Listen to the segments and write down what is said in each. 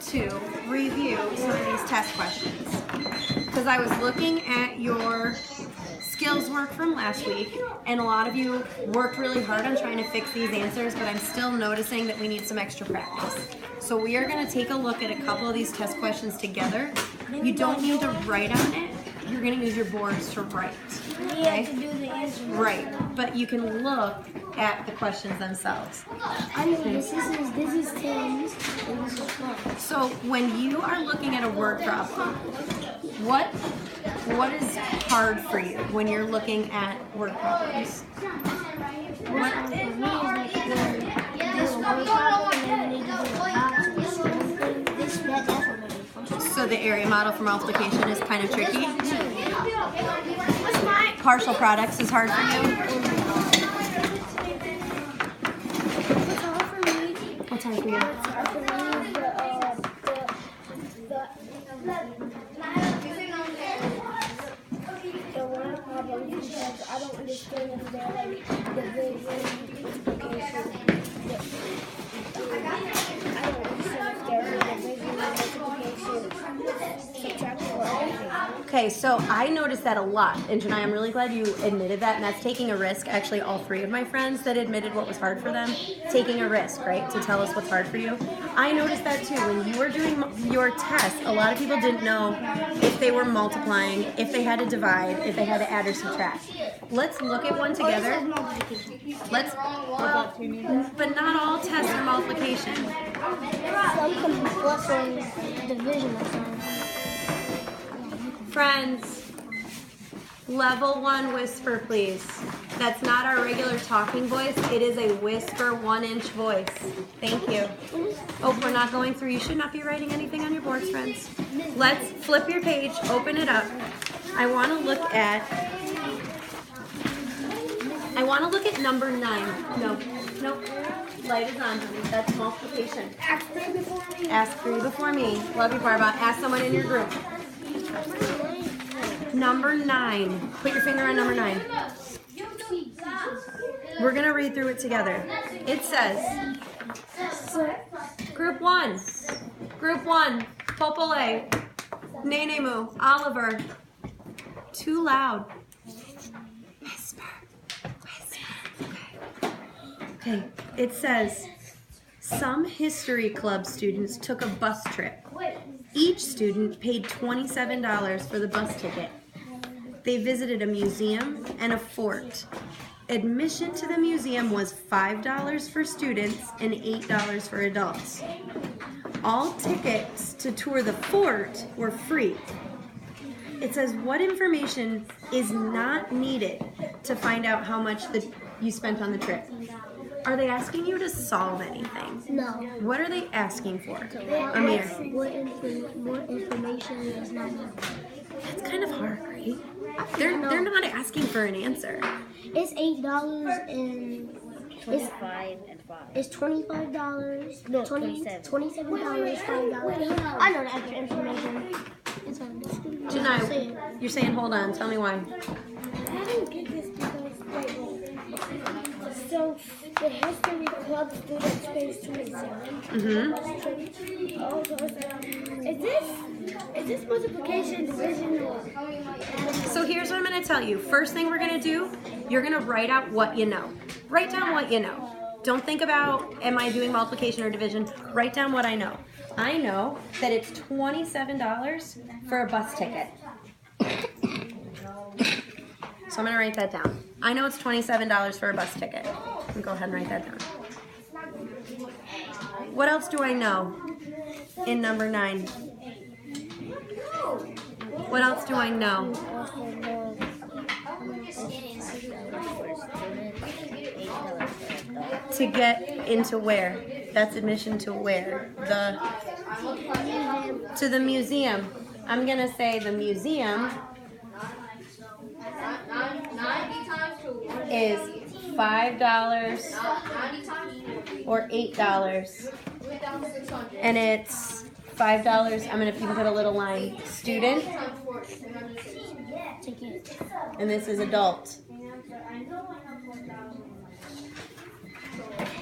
to review some of these test questions because I was looking at your skills work from last week, and a lot of you worked really hard on trying to fix these answers, but I'm still noticing that we need some extra practice. So we are going to take a look at a couple of these test questions together. You don't need to write on it. You're going to use your boards to write. Okay? To do the answer. Right, but you can look at the questions themselves. I know this is Tim's and this is mine. So when you are looking at a word problem, what is hard for you when you're looking at word problems? What's hard for me is like when this word problem and then you need to do a box or something. That's what made me. So the area model for multiplication is kind of tricky. Partial products is hard for you. What's hard for me? What's hard for you? What's hard for me is the word problem because I don't understand if they're like division, multiplication. I don't understand if they're division, multiplication, subtraction, or anything. Okay, so I noticed that a lot, and Janai, I'm really glad you admitted that, and that's taking a risk. Actually, all three of my friends that admitted what was hard for them, taking a risk, right, to tell us what's hard for you. I noticed that too. When you were doing your test, a lot of people didn't know if they were multiplying, if they had to divide, if they had to add or subtract. Let's look at one together. But not all tests are multiplication. Some can be plus or division or something. Friends, level 1 whisper, please. That's not our regular talking voice. It is a whisper 1-inch voice. Thank you. Oh, we're not going through. You should not be writing anything on your boards, friends. Let's flip your page, open it up. I want to look at number 9. No. Light is on, honey. That's multiplication. Ask 3 before me. Ask 3 before me. Love you, Barba. Ask someone in your group. Number 9. Put your finger on number 9. We're going to read through it together. It says, Group 1. Group 1. Popole. Nenemu. Oliver. Too loud. Whisper. Okay. It says, some history club students took a bus trip. Each student paid $27 for the bus ticket. They visited a museum and a fort. Admission to the museum was $5 for students and $8 for adults. All tickets to tour the fort were free. It says, what information is not needed to find out how much you spent on the trip? Are they asking you to solve anything? No. What are they asking for? Amir. What information is not needed? That's kind of hard, right? They're not asking for an answer. It's $8 and 25 and 5. it's $25. No, $27, $27. $5. I know the extra information. It's on this. Janai, you're saying hold on. Tell me why. I don't get this because so the history club students pays $27. Is this multiplication, division, or? So here's what I'm going to tell you. First thing we're going to do, you're going to write out what you know. Write down what you know. Don't think about, am I doing multiplication or division? Write down what I know. I know that it's $27 for a bus ticket. So I'm going to write that down. I know it's $27 for a bus ticket. Let me go ahead and write that down. What else do I know in number 9? What else do I know? To get into where? That's admission to where? To the museum. I'm going to say the museum is $5 or $8. And it's $5. I'm going to put a little line. Student. And this is adult.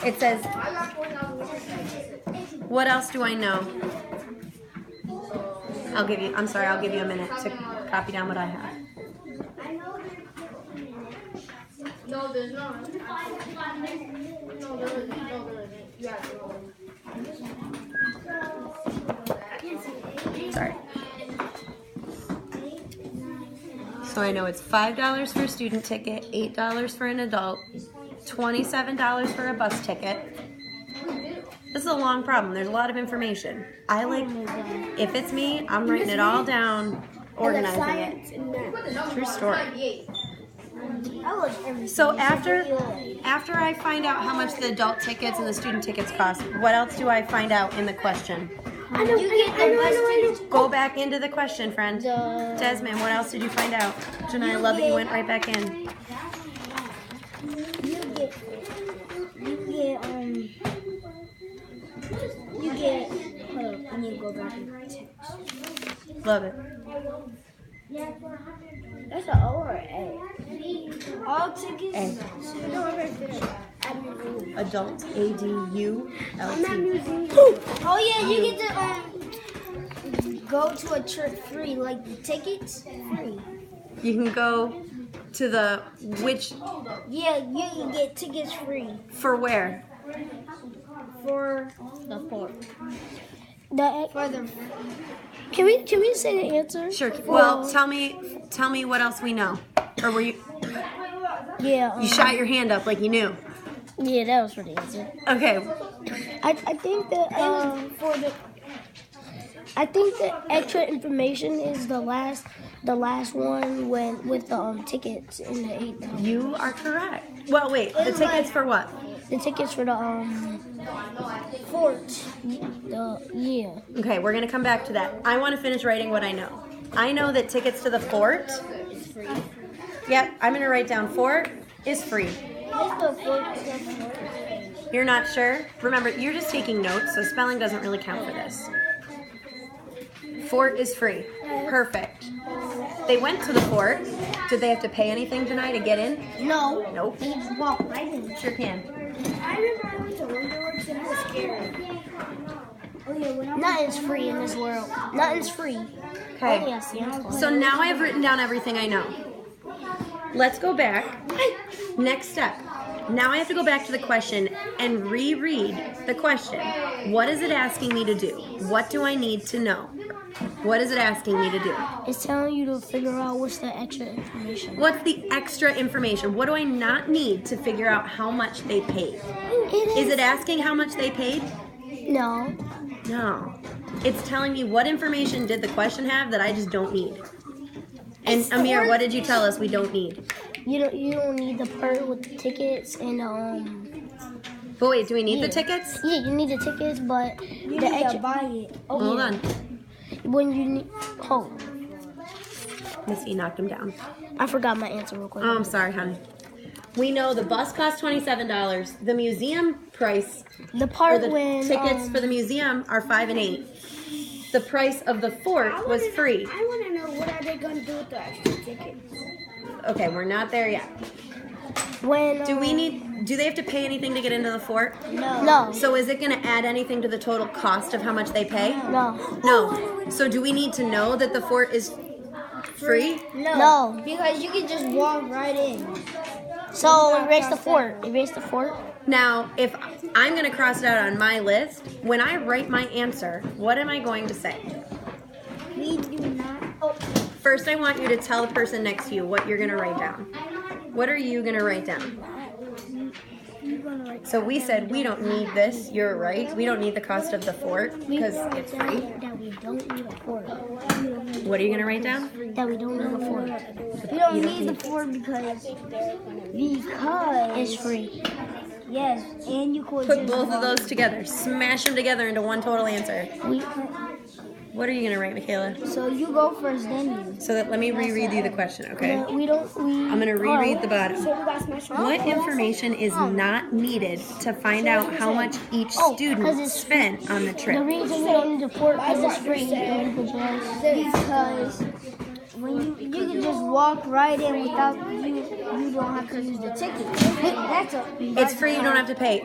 It says, what else do I know? I'll give you a minute to copy down what I have. No, there's not. No, there isn't. Yeah. Sorry. So I know it's $5 for a student ticket, $8 for an adult, $27 for a bus ticket. This is a long problem. There's a lot of information. If it's me, I'm writing it all down, organizing it. True story. So after I find out how much the adult tickets and the student tickets cost, what else do I find out in the question? I know. Go back into the question, friend. Desmond, what else did you find out? Jenna, I love that you went right back in. You get, hold up, I need to go back and text. Love it. That's an O or A? All tickets? A. No, right there. At museum. Adult, A-D-U-L-T. Oh yeah, you get to go to a church free, like the tickets free. You can go to the, which, Yeah, you can get tickets free for where? for the fort. For the Can we say the answer? Sure. Well, tell me what else we know. Or were you Yeah. shot your hand up like you knew. Yeah, that was for the answer. Okay. I think that I think the extra information is the last one with the tickets in the $8. You are correct. Well, wait. The tickets for what? The tickets for the fort. Yeah. Okay, we're going to come back to that. I want to finish writing what I know. I know that tickets to the fort. Yep, I'm going to write down fort is free. You're not sure? Remember, you're just taking notes, so spelling doesn't really count for this. Fort is free. Perfect. They went to the fort. Did they have to pay anything tonight to get in? No. Nope. They just walk right in. Sure can. I remember I went to Wonderworks and it was scary. Oh yeah, when I was Nothing's free in this world. Nothing's free. Only Okay. a Santa Claus. So now I've written down everything I know. Let's go back. Next step. Now I have to go back to the question and reread the question. What is it asking me to do? What do I need to know? What is it asking me to do? It's telling you to figure out what's the extra information. What's the extra information? What do I not need to figure out how much they paid? Is it asking how much they paid? No. No. It's telling me what information did the question have that I just don't need. And Amir, what did you tell us we don't need? You don't need the part with the tickets and But wait, do we need the tickets? yeah, you need the tickets, but you the need to extra buy it. Hold on. when you need Missy knocked him down. I forgot my answer real quick. Oh, I'm sorry, honey. We know the bus costs $27. The museum price, The or part the when tickets for the museum are $5 and $8. The price of the fort was free. I want to know what are they going to do with the extra tickets. Okay, we're not there yet. when Do they have to pay anything to get into the fort? no So is it going to add anything to the total cost of how much they pay? no No. So do we need to know that the fort is free? no. Because you can just walk right in. So erase the fort. Erase the fort. Now, if I'm going to cross it out on my list, when I write my answer, what am I going to say? We do not. Oh, First, I want you to tell the person next to you what you're going to write down. What are you going to write down? So we said we don't need this. You're right. We don't need the cost of the fort because it's free. That we don't need a fort. What are you going to write down? That we don't need a fort. we don't need the fort because It's free. yes, and you could Put just both of walk. those together. Smash them together into one total answer. What are you going to write, Michaela? So you go first, then you. So that let me reread you the question, okay? I'm I'm going to reread the bottom. So we got smashed. What information is not needed to find out how much each 'cause student it's- spent on the The trip? reason we don't need a fort because it's free. Because when you can just walk right in without you don't have to use the ticket. That's a It's free, you don't have to pay.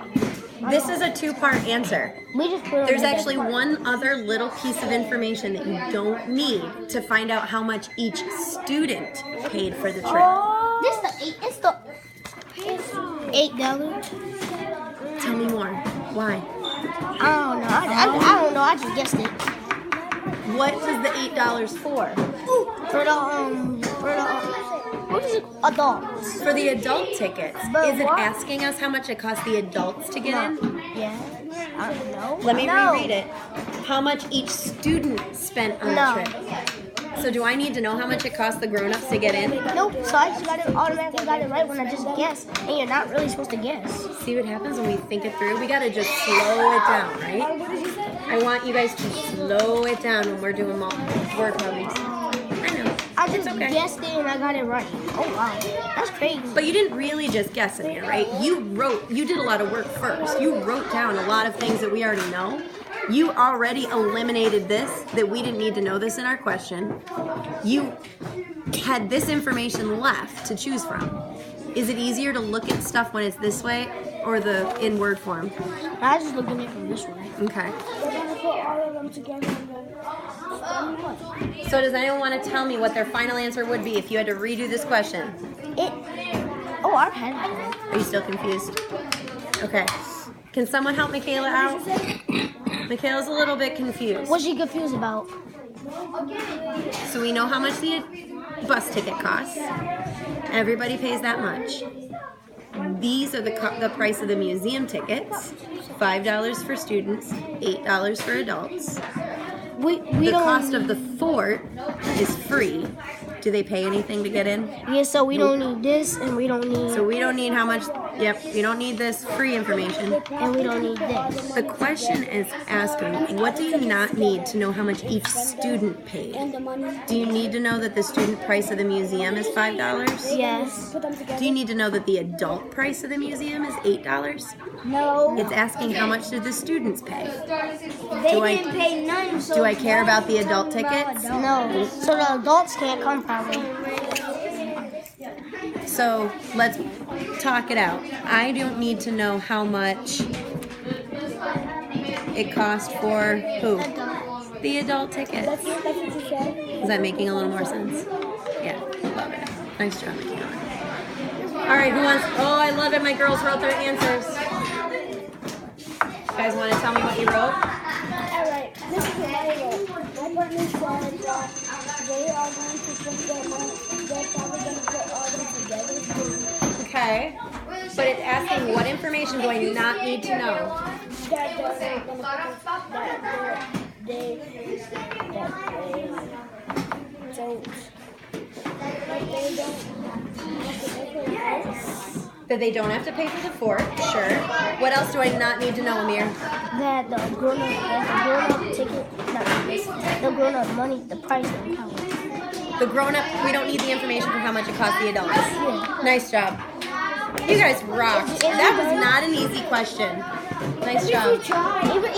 This is a two-part answer. We just put There's actually one other little piece of information that you don't need to find out how much each student paid for the trip. This the eight. It's the $8. Tell me more. Why? I don't know. I don't know. I just guessed it. What was the $8 for? What is it? Adults. For the adult tickets. But Is it what? asking us how much it costs the adults to get in? Yeah. I don't know. Let me No. reread it. How much each student spent on No. the trip. So do I need to know how much it costs the grown-ups to get in? Nope. So I just automatically got it right when I just guessed, and you're not really supposed to guess. See what happens when we think it through? We gotta just slow it down, right? I want you guys to slow it down when we're doing work problems. I know. I just It's okay. guessed it and I got it right. Oh wow, that's crazy. But you didn't really just guess in here, right? You did a lot of work first. You wrote down a lot of things that we already know. You already eliminated this, that we didn't need to know this in our question. You had this information left to choose from. Is it easier to look at stuff when it's this way or the in word form? I just looking at it from this way. Okay. We're gonna put all of them together and then So does anyone want to tell me what their final answer would be if you had to redo this question? Oh, our head. Are you still confused? Okay. Can someone help Michaela out? Michaela's a little bit confused. What's she confused about? So we know how much the bus ticket costs. Everybody pays that much. These are the price of the museum tickets. $5 for students, $8 for adults. We The don't. cost of the fort is free. Do they pay anything to get in? Yeah, so we don't need this, and we don't need, So we don't need how much, yep, you don't need this free information. and we don't need this. The question is asking, what do you not need to know how much each student paid? the money. Do you need to know that the student price of the museum is $5? Yes. Put them together. Do you need to know that the adult price of the museum is $8? No. It's asking how much did the students pay? They Do I- didn't pay none. So Do I care about the adult tickets? No. So the adults can't come probably. So let's talk it out. I don't need to know how much it cost for who? The adult tickets. That's what you said. Is that making a little more sense? Yeah, love it. Nice job, Michaela. All right, who wants? Oh, I love it. My girls wrote their answers. You guys want to tell me what you wrote? Alright, this is what I wrote. My partner said that they are going to put them on. They're probably going to put all them together. Okay. But it's asking what information do I not need to know? That they're going to put that they That they don't have to pay for the fort, sure. What else do I not need to know, Amir? That the grown-up ticket, not this, the grown-up money, the price of the college. The grown-up, we don't need the information for how much it costs the adults. Nice job. You guys rocked. That was not an easy question. Nice job. Try. Even